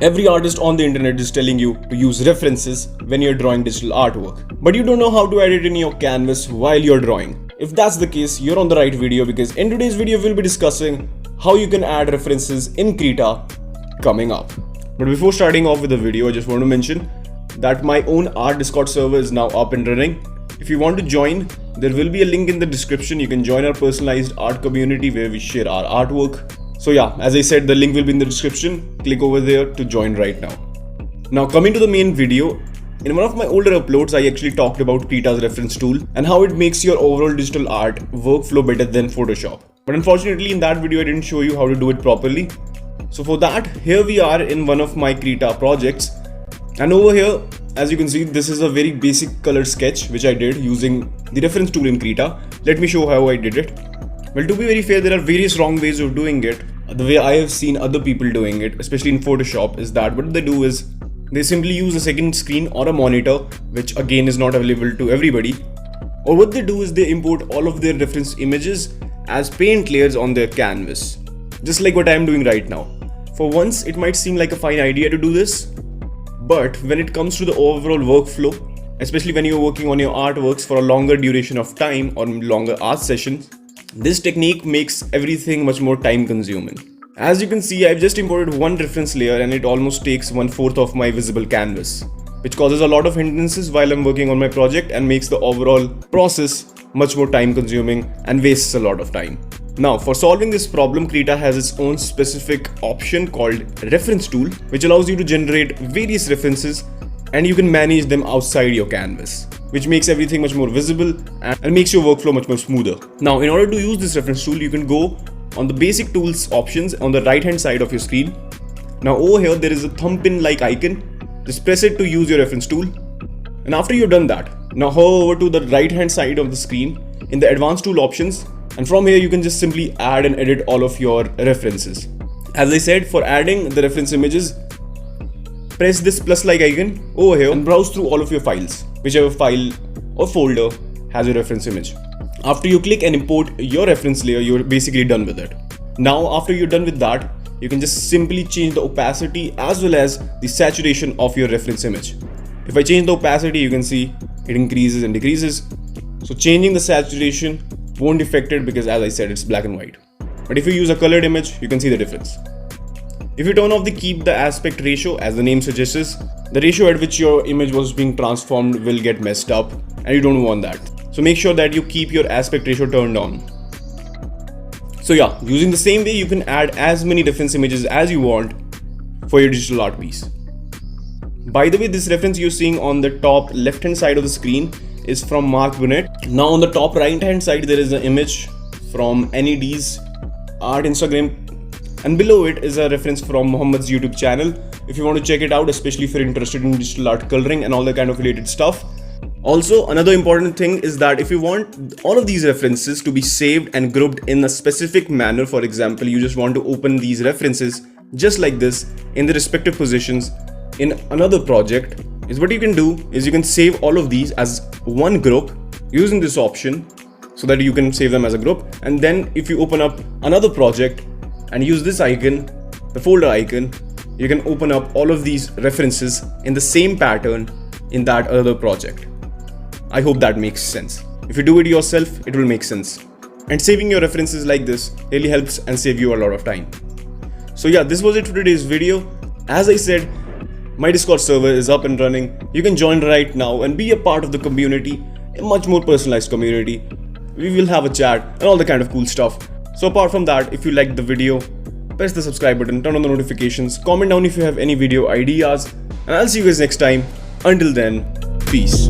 Every artist on the internet is telling you to use references when you're drawing digital artwork, but you don't know how to add it in your canvas while you're drawing. If that's the case, you're on the right video, because in today's video we'll be discussing how you can add references in Krita coming up. But before starting off with the video, I just want to mention that my own art Discord server is now up and running. If you want to join, there will be a link in the description. You can join our personalized art community where we share our artwork. So yeah, as I said, the link will be in the description. Click over there to join right now. Now coming to the main video, in one of my older uploads, I actually talked about Krita's reference tool and how it makes your overall digital art workflow better than Photoshop. But unfortunately in that video, I didn't show you how to do it properly. So for that, here we are in one of my Krita projects. And over here, as you can see, this is a very basic color sketch which I did using the reference tool in Krita. Let me show how I did it. Well, to be very fair, there are various wrong ways of doing it. The way I have seen other people doing it, especially in Photoshop, is that what they do is they simply use a second screen or a monitor, which again is not available to everybody. Or what they do is they import all of their reference images as paint layers on their canvas, just like what I am doing right now. For once, it might seem like a fine idea to do this, but when it comes to the overall workflow, especially when you're working on your artworks for a longer duration of time or longer art sessions, this technique makes everything much more time consuming. As you can see, I've just imported one reference layer and it almost takes 1/4 of my visible canvas, which causes a lot of hindrances while I'm working on my project and makes the overall process much more time consuming and wastes a lot of time. Now, for solving this problem, Krita has its own specific option called reference tool, which allows you to generate various references and you can manage them outside your canvas, which makes everything much more visible and makes your workflow much more smoother. Now, in order to use this reference tool, you can go on the basic tools options on the right hand side of your screen. Now over here, there is a thumb pin like icon. Just press it to use your reference tool. And after you've done that, now hover over to the right hand side of the screen in the advanced tool options. And from here, you can just simply add and edit all of your references. As I said, for adding the reference images, press this plus like icon over here and browse through all of your files, whichever file or folder has your reference image. After you click and import your reference layer, you're basically done with it. Now, after you're done with that, you can just simply change the opacity as well as the saturation of your reference image. If I change the opacity, you can see it increases and decreases. So changing the saturation won't affect it because, as I said, it's black and white. But if you use a colored image, you can see the difference. If you turn off the keep the aspect ratio, as the name suggests, the ratio at which your image was being transformed will get messed up and you don't want that. So make sure that you keep your aspect ratio turned on. So yeah, using the same way, you can add as many reference images as you want for your digital art piece. By the way, this reference you're seeing on the top left hand side of the screen is from Mark Burnett. Now on the top right hand side, there is an image from NED's art Instagram. And below it is a reference from Muhammad's YouTube channel. If you want to check it out, especially if you're interested in digital art coloring and all that kind of related stuff. Also, another important thing is that if you want all of these references to be saved and grouped in a specific manner, for example, you just want to open these references just like this in the respective positions in another project, is what you can do is you can save all of these as one group using this option so that you can save them as a group. And then if you open up another project and use this icon, the folder icon, you can open up all of these references in the same pattern in that other project. I hope that makes sense. If you do it yourself, it will make sense. And saving your references like this really helps and save you a lot of time. So yeah, this was it for today's video. As I said, my Discord server is up and running. You can join right now and be a part of the community, a much more personalized community. We will have a chat and all the kind of cool stuff. So apart from that, if you liked the video, press the subscribe button, turn on the notifications, comment down if you have any video ideas, and I'll see you guys next time. Until then, peace.